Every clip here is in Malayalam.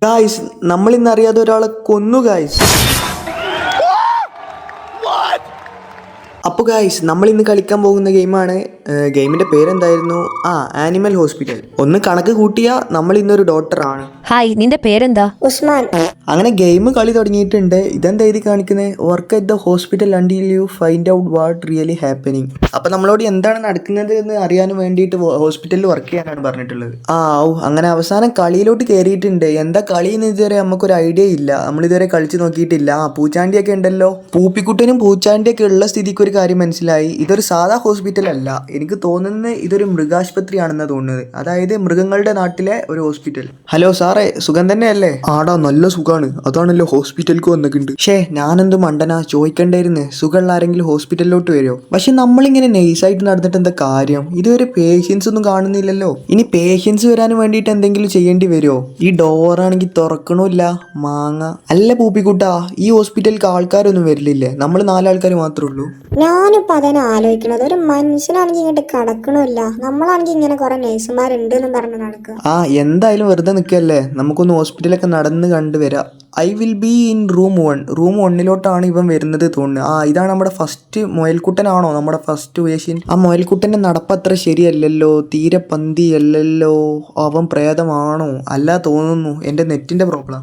ഗായ്സ്, നമ്മൾ ഇന്ന് അറിയാതെ ഒരാളെ കൊന്നു ഗായ്സ്. അപ്പോൾ ഗായ്സ്, നമ്മൾ ഇന്ന് കളിക്കാൻ പോകുന്ന ഗെയിമാണ്. ഗെയിമിന്റെ പേരെന്തായിരുന്നു? Animal hospital. ഒന്ന് കണക്ക് കൂട്ടിയാ നമ്മൾ ഇന്നൊരു ഡോക്ടറാണ്. ഹായ്, നിന്റെ പേരെന്താ? ഉസ്മാൻ. അങ്ങനെ ഗെയിം കളി തുടങ്ങിയിട്ടുണ്ട്. ഇതെന്താ എഴുതി കാണിക്കുന്നത്? Work at the hospital until you find out what really happening. അപ്പൊ നമ്മളോട് എന്താണ് നടക്കുന്നത് എന്ന് അറിയാൻ വേണ്ടിയിട്ട് ഹോസ്പിറ്റലിൽ വർക്ക് ചെയ്യാനാണ് പറഞ്ഞിട്ടുള്ളത്. അങ്ങനെ അവസാനം കളിയിലോട്ട് കയറിയിട്ടുണ്ട്. എന്താ കളി എന്ന് ഇതുവരെ നമുക്കൊരു ഐഡിയ ഇല്ല. നമ്മളിതുവരെ കളിച്ച് നോക്കിയിട്ടില്ല. പൂച്ചാണ്ടിയൊക്കെ ഉണ്ടല്ലോ. പൂപ്പിക്കുട്ടനും പൂച്ചാണ്ടിയൊക്കെ ഉള്ള സ്ഥിതിക്ക് ഒരു കാര്യം മനസ്സിലായി. ഇതൊരു സാധാ ഹോസ്പിറ്റൽ അല്ല. എനിക്ക് തോന്നുന്നത് ഇതൊരു മൃഗാശുപത്രിയാണെന്നാണ് തോന്നുന്നത്. അതായത് മൃഗങ്ങളുടെ നാട്ടിലെ ഒരു ഹോസ്പിറ്റൽ. ഹലോ സാറേ, സുഖം തന്നെയല്ലേ? ആടാ, നല്ല സുഖാണ്. അതാണല്ലോ ഹോസ്പിറ്റലിലേക്ക് വന്നിട്ടുണ്ട്. ഞാനെന്ത് മണ്ടനാ, ചോദിക്കണ്ടായിരുന്നു. സുഖമുള്ള ആരെങ്കിലും ഹോസ്പിറ്റലിലോട്ട് വരുമോ? പക്ഷെ നമ്മളിങ്ങനെ നൈസായിട്ട് നടന്നിട്ട് എന്താ കാര്യം? ഇതുവരെ പേഷ്യൻസ് ഒന്നും കാണുന്നില്ലല്ലോ. ഇനി പേഷ്യൻസ് വരാൻ വേണ്ടിയിട്ട് എന്തെങ്കിലും ചെയ്യേണ്ടി വരുമോ? ഈ ഡോറാണെങ്കിൽ തുറക്കണില്ല. മാങ്ങ അല്ല പൂപ്പിക്കുട്ടാ, ഈ ഹോസ്പിറ്റലിലേക്ക് ആൾക്കാരൊന്നും വരില്ലേ? നമ്മൾ 4 ആൾക്കാർ മാത്രമേ ഉള്ളൂ. ഞാനിപ്പോ അതിനെ ആലോചിക്കണത്, ഒരു മനുഷ്യനാണെങ്കിൽ ഇങ്ങോട്ട് കടക്കണില്ല. നമ്മളാണെങ്കിൽ ഇങ്ങനെ കുറെ നേഴ്സുമാരുണ്ട് എന്നും പറഞ്ഞ് നടക്കുക. എന്തായാലും വെറുതെ നിൽക്കല്ലേ, നമുക്കൊന്ന് ഹോസ്പിറ്റലൊക്കെ നടന്ന് കണ്ടുവരാം. I will be in room 1. Room 1 ഇവൻ വരുന്നത് തോന്നുന്നു. ഇതാണ് നമ്മുടെ ഫസ്റ്റ് മുയൽക്കുട്ടനാണോ നമ്മുടെ ഫസ്റ്റ് പേഷ്യൻ? ആ മുയൽക്കുട്ടൻ്റെ നടപ്പത്ര ശരിയല്ലല്ലോ, തീരെ പന്തിയല്ലല്ലോ. അവൻ പ്രേതമാണോ? അല്ല തോന്നുന്നു, എൻ്റെ നെറ്റിൻ്റെ പ്രോബ്ലം.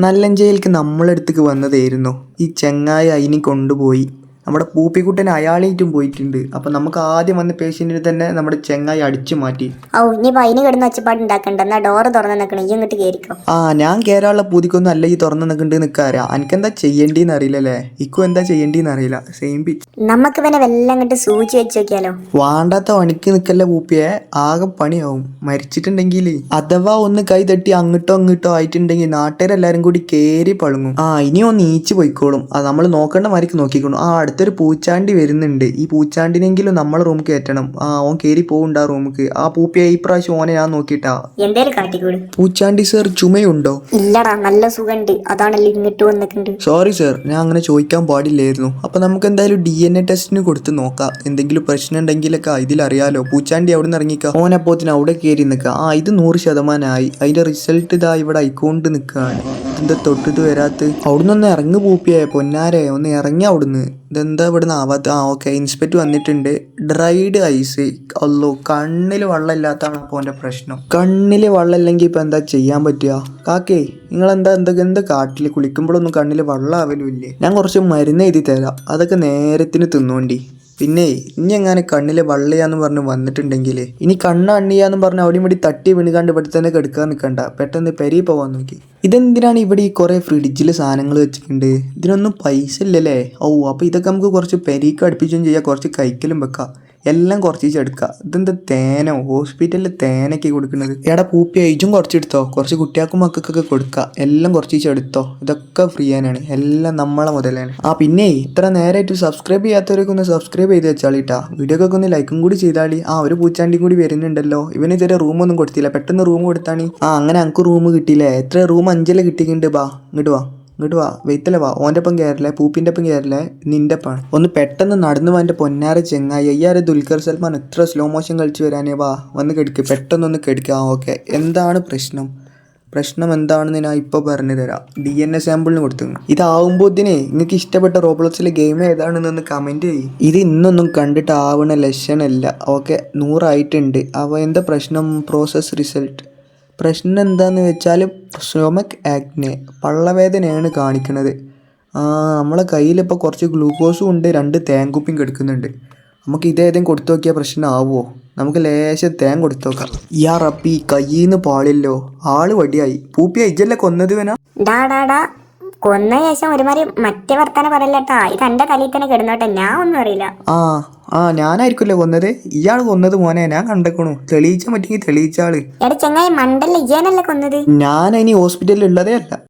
നല്ലഞ്ചേലിക്ക് നമ്മളടുത്തേക്ക് വന്നതായിരുന്നു. ഈ ചെങ്ങായി അതിനെ കൊണ്ടുപോയി. നമ്മുടെ പൂപ്പിക്കുട്ടൻ അയാളേറ്റും പോയിട്ടുണ്ട്. അപ്പം നമുക്ക് ആദ്യം വന്ന പേഷ്യൻറ്റിനെ തന്നെ നമ്മുടെ ചെങ്ങായി അടിച്ചു മാറ്റി. ഇനി വൈന് കിടന്ന് ഒച്ചപ്പാട് ഉണ്ടാക്കണ്ട. എന്നാ ഡോറ് തുറന്ന് നിൽക്കണം, ഈ ഇങ്ങോട്ട് കയറിക്കോ. ഞാൻ കയറാനുള്ള പൂതിക്കൊന്നും അല്ല ഈ തുറന്ന് നിൽക്കണ്ട് നിൽക്കാരാ. എനിക്കെന്താ ചെയ്യേണ്ടിന്ന് അറിയില്ലല്ലേ. ഇക്കും എന്താ ചെയ്യേണ്ടിന്ന് അറിയില്ല. Same pitch. നമുക്ക് പിന്നെ വെല്ലം അങ്ങോട്ട് സൂചി വെച്ച് നോക്കിയാലോ? വാണ്ടാത്ത പണിക്ക് നിൽക്കല്ലേ പൂപ്പിയെ, ആകെ പണിയാവും. മരിച്ചിട്ടുണ്ടെങ്കിൽ അഥവാ ഒന്ന് കൈ തട്ടി അങ്ങോട്ടോ ആയിട്ടുണ്ടെങ്കിൽ നാട്ടുകാരെല്ലാരും കൂടി കേറി പളുങ്ങും. ഇനിയും നീച്ച് പോയിക്കോളും. അത് നമ്മൾ നോക്കേണ്ട മാതിരിക്ക് നോക്കിക്കോളും. അടുത്തൊരു പൂച്ചാണ്ടി വരുന്നുണ്ട്. ഈ പൂച്ചാണ്ടിനെങ്കിലും നമ്മളെ റൂം കയറ്റണം. ഓൻ കയറി പോവുണ്ട് ആ റൂമിക്ക്. പൂപ്പിയെ ഈ പ്രാവശ്യം ഓനെ ഞാൻ നോക്കിട്ടാ. എന്തേലും കാട്ടിക്കൂട്. പൂച്ചാണ്ടി സർ, ചുമയുണ്ടോ? ഇല്ലടാ, നല്ല സുഖണ്ട്. അതാണല്ലോ ഇങ്ങോട്ട് വന്നിട്ടുണ്ട്. സോറി സർ, ഞാൻ അങ്ങനെ ചോദിക്കാൻ പാടില്ലായിരുന്നു. അപ്പൊ നമുക്ക് എന്തായാലും DNA ടെസ്റ്റിന് കൊടുത്ത് നോക്കാം. എന്തെങ്കിലും പ്രശ്നം ഉണ്ടെങ്കിലൊക്കെ ഇതിലറിയാലോ. പൂച്ചാണ്ടി അവിടെ നിന്ന് ഇറങ്ങിക്ക. ഓനപ്പോത്തിന് അവിടെ കയറി നിൽക്കുക. ഇത് 100% അതിന്റെ റിസൾട്ട് ഇതാ ഇവിടെ ആയിക്കൊണ്ട് നിൽക്കുകയാണ്. എന്താ തൊട്ടിട്ട് വരാത്ത? അവിടുന്ന് ഒന്ന് ഇറങ്ങി പൂപ്പിയെ, പൊന്നാരെ ഒന്ന് ഇറങ്ങി അവിടുന്ന്. ഇതെന്താ ഇവിടുന്ന് ആവാത്ത? ഓക്കെ, ഇൻസ്പെക്ടർ വന്നിട്ടുണ്ട്. Dried ice. അല്ലോ, കണ്ണിൽ വെള്ളം ഇല്ലാത്തതാണ് അപ്പോൾ എൻ്റെ പ്രശ്നം. കണ്ണിൽ വെള്ളം ഇല്ലെങ്കിൽ ഇപ്പം എന്താ ചെയ്യാൻ പറ്റുക? കാക്കേ, നിങ്ങളെന്താ എന്താ കാട്ടിൽ കുളിക്കുമ്പോഴൊന്നും കണ്ണിൽ വെള്ളം ആവലുമില്ലേ? ഞാൻ കുറച്ച് മരുന്ന് എഴുതി തരാം, അതൊക്കെ നേരത്തിന് തിന്നോണ്ടി. പിന്നെ ഇനി എങ്ങനെ കണ്ണിലെ വള്ളിയാന്ന് പറഞ്ഞ് വന്നിട്ടുണ്ടെങ്കിൽ ഇനി കണ്ണണ്ണിയാന്ന് പറഞ്ഞ് അവിടെ ഇവിടെ തട്ടി വീണുകാണ്ട് ഇവിടെ തന്നെ കെടുക്കാൻ നിൽക്കണ്ട. പെട്ടെന്ന് പെരി പോവാൻ നോക്കി. ഇതെന്തിനാണ് ഇവിടെ ഈ കുറേ ഫ്രിഡ്ജിൽ സാധനങ്ങൾ വെച്ചിട്ടുണ്ട്? ഇതിനൊന്നും പൈസ ഇല്ലല്ലേ? അപ്പോൾ ഇതൊക്കെ നമുക്ക് കുറച്ച് പെരിക്ക് അടുപ്പിച്ചും ചെയ്യാം, കുറച്ച് കൈക്കലും വെക്കാം. എല്ലാം കുറച്ച് എടുക്കുക. ഇതെന്താ തേനോ? ഹോസ്പിറ്റലിൽ തേനൊക്കെ കൊടുക്കുന്നത്. എടാ പൂപ്പി, ഏജും കുറച്ചെടുത്തോ. കുറച്ച് കുട്ടികൾക്കും മക്കൾക്കൊക്കെ കൊടുക്കുക. എല്ലാം കുറച്ച് എടുത്തോ. ഇതൊക്കെ ഫ്രീ ആണ്, എല്ലാം നമ്മളെ മുതലാണ്. പിന്നെ ഇത്ര നേരമായിട്ട് സബ്സ്ക്രൈബ് ചെയ്യാത്തവരൊക്കെ ഒന്ന് സബ്സ്ക്രൈബ് ചെയ്ത് വെച്ചാളിട്ടാ. വീഡിയോക്കൊക്കെ ഒന്ന് ലൈക്കും കൂടി ചെയ്താളി. ഒരു പൂച്ചാണ്ടിയും കൂടി വരുന്നുണ്ടല്ലോ. ഇവന് ഇതുവരെ റൂമൊന്നും കൊടുത്തില്ല. പെട്ടെന്ന് റൂം കൊടുത്താണ്. അങ്ങനെ എനിക്ക് റൂം കിട്ടിയില്ലേ? എത്ര റൂം? 5 കിട്ടിയിട്ടുണ്ട്. ഇങ്ങോട്ട് വാ, വെയിത്തല്ലേ വാ. ഓൻ്റെ ഒപ്പം കയറില്ലേ, പൂപ്പിൻ്റെ ഒപ്പം കയറില്ലേ, നിൻ്റെ ഒപ്പം. ഒന്ന് പെട്ടെന്ന് നടന്നു വാ എൻ്റെ പൊന്നാര ചെങ്ങായി. അയ്യാരെ ദുൽഖർ സൽമാൻ ഇത്ര സ്ലോ മോഷൻ കളിച്ച് വരാനേ. വാ, വന്ന് കെടുക്ക്, പെട്ടെന്നൊന്ന് കെടുക്കുക. ഓക്കെ, എന്താണ് പ്രശ്നം എന്താണെന്ന് ഞാൻ ഇപ്പോൾ പറഞ്ഞു തരാം. DNA സാമ്പിളിന് കൊടുത്തു. ഇതാവുമ്പോഴത്തേനെ നിങ്ങൾക്ക് ഇഷ്ടപ്പെട്ട റോബ്ലോക്സിലെ ഗെയിം ഏതാണെന്നൊന്ന് കമൻറ്റ് ചെയ്യും. ഇത് ഇന്നൊന്നും കണ്ടിട്ട് ആവണ ലക്ഷണമല്ല. ഓക്കെ, 100 ആയിട്ടുണ്ട്. എന്താ പ്രശ്നം? Process result. പ്രശ്നം എന്താണെന്ന് വെച്ചാൽ സ്റ്റൊമക്ക് ആക്നെ, പള്ളവേദനയാണ് കാണിക്കുന്നത്. നമ്മളെ കയ്യിലിപ്പോൾ കുറച്ച് ഗ്ലൂക്കോസും ഉണ്ട്, 2 തേൻകുപ്പിയും കിടക്കുന്നുണ്ട്. നമുക്ക് ഇതേതെങ്കിലും കൊടുത്തു നോക്കിയാൽ പ്രശ്നമാവുമോ? നമുക്ക് ലേശം തേൻ കൊടുത്തു നോക്കാം. റബ്ബി, കയ്യിന്ന് പാളില്ലോ. ആള് വടിയായി. പൂപ്പിയ ഇജല്ലേ കൊന്നത് വേനാ? കൊന്ന ശേഷം ഒരുമാതിരി മറ്റേ വർത്താനം പറയല്ലേട്ടാ. ഇത് എന്റെ തലയിൽ തന്നെ കിടന്നോട്ടെ, ഞാൻ ഒന്നും അറിയില്ല. ഞാനായിരിക്കുമല്ലേ കൊന്നത്? ഇയാൾ കൊന്നത് മോനെ, ഞാൻ കണ്ടേക്കണു. തെളിയിച്ചാൻ പറ്റുമെങ്കിൽ തെളിയിച്ചാള്. ചെങ്ങായി മണ്ടല്ലേ, ഇജാനല്ലേ കൊന്നത്? ഞാൻ ഇനി ഹോസ്പിറ്റലിൽ ഉള്ളതേ അല്ല.